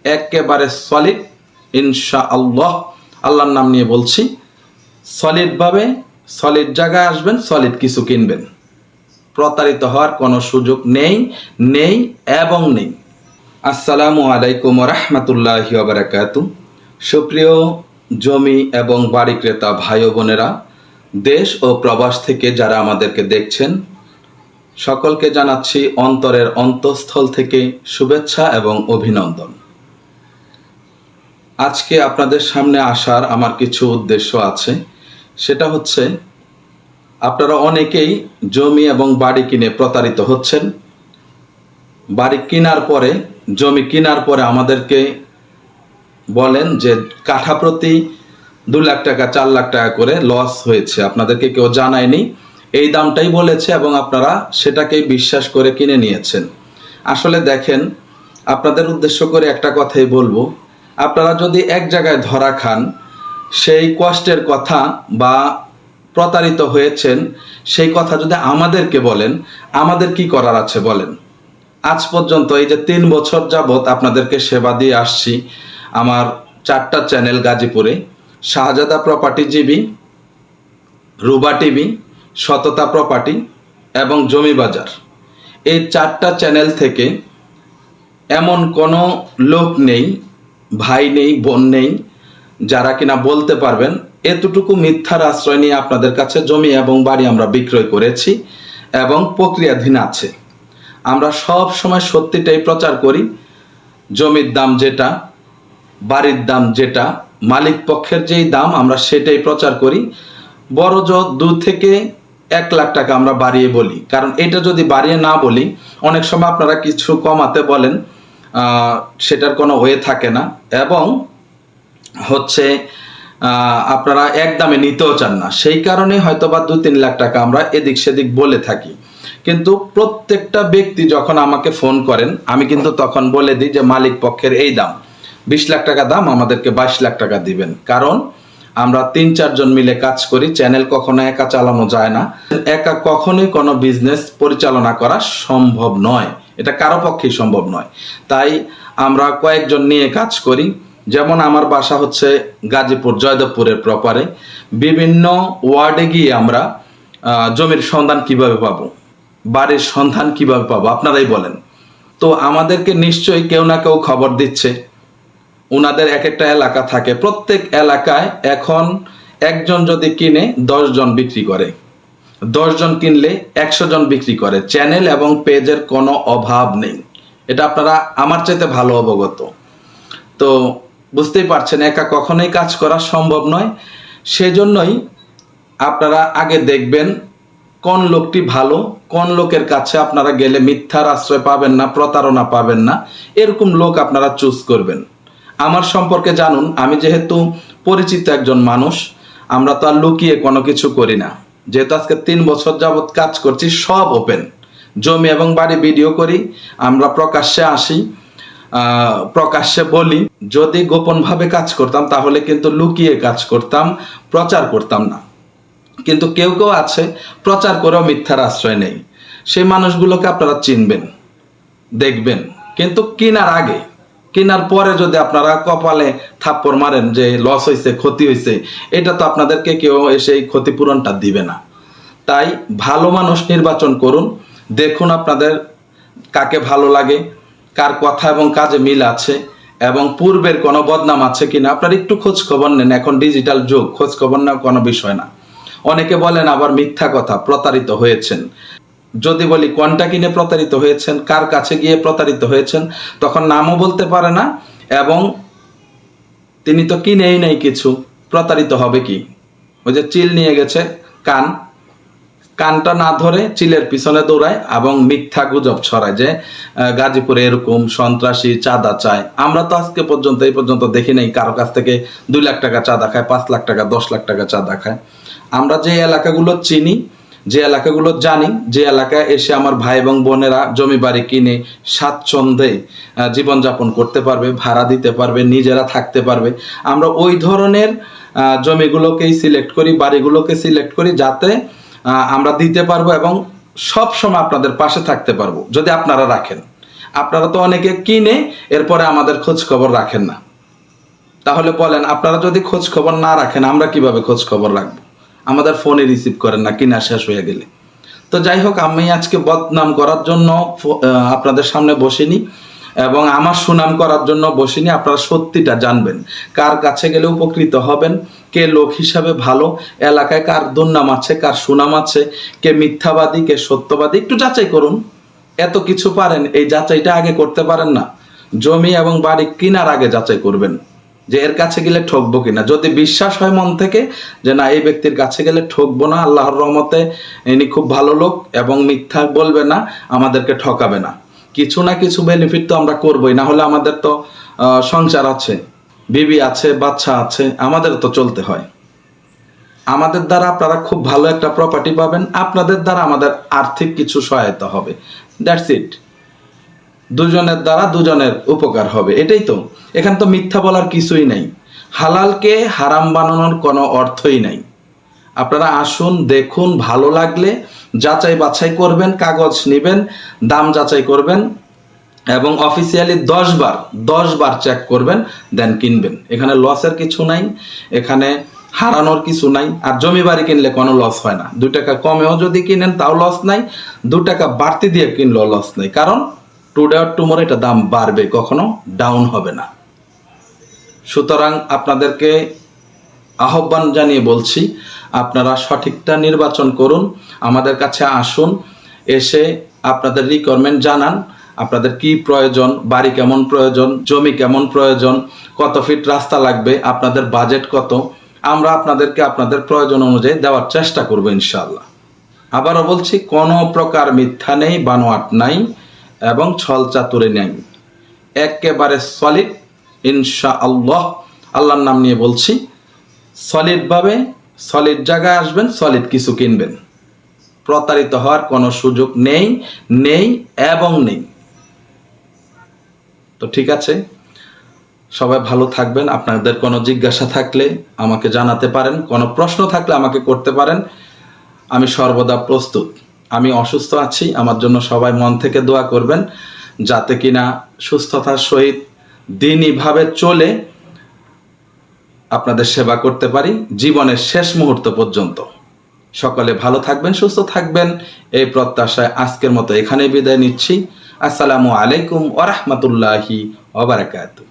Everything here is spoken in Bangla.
একেবারে সলিড ইনশাআল্লাহ। আল্লাহর নাম নিয়ে বলছি, সলিডভাবে সলিড জায়গায় আসবেন, সলিড কিছু কিনবেন। প্রতারিত হওয়ার কোনো সুযোগ নেই, নেই এবং নেই। আসসালামু আলাইকুম রাহমাতুল্লাহি ওয়া বারাকাতুহু। সুপ্রিয় জমি এবং বাড়ি ক্রেতা ভাই ও বোনেরা, দেশ ও প্রবাস থেকে যারা আমাদেরকে দেখছেন, সকলকে জানাচ্ছি অন্তরের অন্তঃস্থল থেকে শুভেচ্ছা এবং অভিনন্দন। আজকে আপনাদের সামনে আসার আমার কিছু উদ্দেশ্য আছে। সেটা হচ্ছে, আপনারা অনেকেই জমি এবং বাড়ি কিনে প্রতারিত হচ্ছেন। বাড়ি কেনার পরে, জমি কেনার পরে আমাদেরকে বলেন যে কাঠা প্রতি 2 লাখ টাকা 4 লাখ টাকা করে লস হয়েছে, আপনাদেরকে কেউ জানায়নি, এই দামটাই বলেছে এবং আপনারা সেটাকেই বিশ্বাস করে কিনে নিয়েছেন। আসলে দেখেন, আপনাদের উদ্দেশ্য করে একটা কথাই বলবো, আপনারা যদি এক জায়গায় ধরা খান, সেই কষ্টের কথা বা প্রতারিত হয়েছেন সেই কথা যদি আমাদেরকে বলেন, আমাদের কি করার আছে বলেন? আজ পর্যন্ত এই যে 3 বছর যাবৎ আপনাদেরকে সেবা দিয়ে আসছি, আমার 4টা চ্যানেল গাজীপুরে, শাহজাদা প্রপার্টি জিবি, রুবা টিভি, সততা প্রপার্টি এবং জমি বাজার, এই 4টা চ্যানেল থেকে এমন কোনো লোক নেই, ভাই নেই, বোন নেই, যারা কিনা বলতে পারবেন এতটুকু মিথ্যার আশ্রয় নিয়ে আপনাদের কাছে জমি এবং বাড়ি আমরা বিক্রয় করেছি এবং প্রক্রিয়াধীন আছে। আমরা সব সময় সত্যিটাই প্রচার করি। জমির দাম যেটা, বাড়ির দাম যেটা, মালিক পক্ষের যেই দাম, আমরা সেটাই প্রচার করি। বড় জোর 2 থেকে 1 লাখ টাকা আমরা বাড়িয়ে বলি, কারণ এটা যদি বাড়িয়ে না বলি, অনেক সময় আপনারা কিছু কমাতে বলেন, সেটার কোনো ওয়ে থাকে না, এবং হচ্ছে আপনারা একদমে নিতেও চান না। সেই কারণে হয়তোবা 2-3 লাখ টাকা আমরা এদিক সেদিক বলে থাকি। কিন্তু প্রত্যেকটা ব্যক্তি যখন আমাকে ফোন করেন, আমি কিন্তু তখন বলে দিই যে মালিক পক্ষের এই দাম, 20 লাখ টাকা দাম, আমাদেরকে 22 লাখ টাকা দিবেন। কারণ আমরা 3-4 জন মিলে কাজ করি। চ্যানেল কখনো একা চালানো যায় না, একা কখনোই কোনো বিজনেস পরিচালনা করা সম্ভব নয়, এটা কারো পক্ষেই সম্ভব নয়। তাই আমরা কয়েকজন নিয়ে কাজ করি। যেমন আমার বাসা হচ্ছে গাজীপুর জয়দেবপুরের প্রপারে। বিভিন্ন ওয়ার্ডে গিয়ে আমরা জমির সন্ধান কিভাবে পাবো, বাড়ির সন্ধান কিভাবে পাবো, আপনারাই বলেন। তো আমাদেরকে নিশ্চয়ই কেউ না কেউ খবর দিচ্ছে। ওনাদের এক একটা এলাকা থাকে, প্রত্যেক এলাকায় এখন একজন যদি কিনে 10 জন বিক্রি করে, 10 জন কিনলে 100 জন বিক্রি করে। চ্যানেল এবং পেজের কোনো অভাব নেই, এটা আপনারা আমার চাইতে ভালো অবগত। তো বুঝতেই পারছেন, একা কখনোই কাজ করা সম্ভব নয়। সেজন্যই আপনারা আগে দেখবেন কোন লোকটি ভালো, কোন লোকের কাছে আপনারা গেলে মিথ্যার আশ্রয় পাবেন না, প্রতারণা পাবেন না, এরকম লোক আপনারা চুজ করবেন। আমার সম্পর্কে জানুন, আমি যেহেতু পরিচিত একজন মানুষ, আমরা তো আর লুকিয়ে কোনো কিছু করি না। যেহেতু আজকে 3 বছর যাবৎ কাজ করছি, সব ওপেন, জমি এবং বাড়ি ভিডিও করি, আমরা প্রকাশ্যে আসি, প্রকাশ্যে বলি। যদি গোপনভাবে কাজ করতাম তাহলে কিন্তু লুকিয়ে কাজ করতাম, প্রচার করতাম না। কিন্তু কেউ কেউ আছে প্রচার করেও মিথ্যার আশ্রয় নেই, সেই মানুষগুলোকে আপনারা চিনবেন, দেখবেন। কিন্তু কেনার আগে, কেনার পরে যদি আপনারা কপালে থাপ্পড় মারেন যে লস হয়েছে, ক্ষতি হয়েছে, এটা তো আপনাদেরকে কেউ এসে এই ক্ষতিপূরণটা দিবে না। তাই ভালো মানুষ নির্বাচন করুন, দেখুন আপনাদের কাকে ভালো লাগে, কার কথা এবং কাজে মিল আছে, এবং পূর্বের কোনো বদনাম আছে কিনা আপনারা একটু খোঁজ খবর নেন। এখন ডিজিটাল যুগ, খোঁজ খবর নেওয়া কোনো বিষয় না। অনেকে বলেন আবার মিথ্যা কথা, প্রতারিত হয়েছেন। যদি বলি কোনটা কিনে প্রতারিত হয়েছেন, কার কাছে গিয়ে প্রতারিত হয়েছেন, তখন নামও বলতে পারে না, এবং তিনি তো কিনেই নেই কিছু, প্রতারিত হবে কি? ওই যে চিল নিয়ে গেছে, কানটা না ধরে চিলের পিছনে দৌড়ায় এবং মিথ্যা গুজব ছড়ায় যে গাজীপুরে এরকম সন্ত্রাসী চাঁদা চায়। আমরা তো আজকে পর্যন্ত এই পর্যন্ত দেখি নাই কারো কাছ থেকে 2 লাখ টাকা চাঁদা খায়, 5 লাখ টাকা, 10 লাখ টাকা চাঁদা খায়। আমরা যে এলাকাগুলো চিনি, যে এলাকাগুলো জানি, যে এলাকায় এসে আমার ভাই এবং বোনেরা জমি বাড়ি কিনে স্বাচ্ছন্দ্যে জীবনযাপন করতে পারবে, ভাড়া দিতে পারবে, নিজেরা থাকতে পারবে, আমরা ওই ধরনের জমিগুলোকেই সিলেক্ট করি, বাড়িগুলোকে সিলেক্ট করি, যাতে আমরা দিতে পারবো এবং সব সময় আপনাদের পাশে থাকতে পারবো, যদি আপনারা রাখেন। আপনারা তো অনেকে কিনে এরপরে আমাদের খোঁজ খবর রাখেন না। তাহলে বলেন, আপনারা যদি খোঁজ খবর না রাখেন আমরা কিভাবে খোঁজ খবর রাখবো? আমাদের ফোনে রিসিভ করেন না কিনা শেষ হয়ে গেলে। তো যাই হোক, আমি আজকে বদনাম করার জন্য আপনাদের সামনে বসিনি এবং আমার সুনাম করার জন্য বসিনি। আপনারা সত্যিটা জানবেন, কার কাছে গেলে উপকৃত হবেন, কে লোক হিসাবে ভালো, এলাকায় কার দুর্নাম আছে, কার সুনাম আছে, কে মিথ্যাবাদী, কে সত্যবাদী, একটু যাচাই করুন। এত কিছু পারেন, এই যাচাইটা আগে করতে পারেন না? জমি এবং বাড়ি কেনার আগে যাচাই করবেন যে এর কাছে গেলে ঠকবো কিনা। যদি বিশ্বাস হয় মন থেকে যে না, এই ব্যক্তির কাছে গেলে ঠকবো না, আল্লাহর রহমতে ইনি খুব ভালো লোক এবং মিথ্যা বলবে না, আমাদেরকে ঠকাবে না, কিছু না কিছু বেনিফিট তো আমরা করবোই। না হলে আমাদের তো সংসার আছে, বিবি আছে, বাচ্চা আছে, আমাদের তো চলতে হয়। আমাদের দ্বারা আপনারা খুব ভালো একটা প্রপার্টি পাবেন, আপনাদের দ্বারা আমাদের আর্থিক কিছু সহায়তা হবে, দ্যাটস ইট। দুজনের দ্বারা দুজনের উপকার হবে, এটাই তো। এখানে তো মিথ্যা বলার কিছুই নাই, হালালকে হারাম বানানোর কোনো অর্থই নাই। আপনারা আসুন, দেখুন, ভালো লাগলে যাচাই বাছাই করবেন, কাগজ নেবেন, দাম যাচাই করবেন এবং অফিসিয়ালি 10 বার চেক করবেন, দেন কিনবেন। এখানে লসের কিছু নাই, এখানে হারানোর কিছু নাই। আর জমি বাড়ি কিনলে কোনো লস হয় না। 2 টাকা কমেও যদি কিনেন তাও লস নাই, 2 টাকা বাড়তি দিয়ে কিনলেও লস নাই, কারণ টুডে অর টুমোরো এটা দাম বাড়বে, কখনো ডাউন হবে না। সুতরাং আপনাদেরকে আহ্বান জানিয়ে বলছি, আপনারা সঠিকটা নির্বাচন করুন, আমাদের কাছে আসুন, এসে আপনাদের রিকোয়ারমেন্ট জানান, আপনাদের কি প্রয়োজন, বাড়ি কেমন প্রয়োজন, জমি কেমন প্রয়োজন, কত ফিট রাস্তা লাগবে, আপনাদের বাজেট কত, আমরা আপনাদেরকে আপনাদের প্রয়োজন অনুযায়ী দেওয়ার চেষ্টা করব ইনশাআল্লাহ। আবারও বলছি, কোনো প্রকার মিথ্যা নেই, বানোয়াট নাই এবং ছল চাতুরি নেই, একেবারে সলিড ইনশাআল্লাহ। আল্লাহর নাম নিয়ে বলছি, সলিডভাবে সলিড জায়গায় আসবেন, সলিড কিছু কিনবেন, প্রতারিত হওয়ার কোনো সুযোগ নেই, নেই এবং নেই। তো ঠিক আছে, সবাই ভালো থাকবেন। আপনাদের কোনো জিজ্ঞাসা থাকলে আমাকে জানাতে পারেন, কোনো প্রশ্ন থাকলে আমাকে করতে পারেন, আমি সর্বদা প্রস্তুত। আমি অসুস্থ আছি, আমার জন্য সবাই মন থেকে দোয়া করবেন, যাতে কিনা সুস্থতার সহিত দিনইভাবে চলে আপনাদের সেবা করতে পারি জীবনের শেষ মুহূর্ত পর্যন্ত। সকলে ভালো থাকবেন, সুস্থ থাকবেন, এই প্রত্যাশায় আজকের মতো এখানে বিদায় নিচ্ছি। আসসালামু আলাইকুম ওয়া রাহমাতুল্লাহি ওয়া বারাকাতুহু।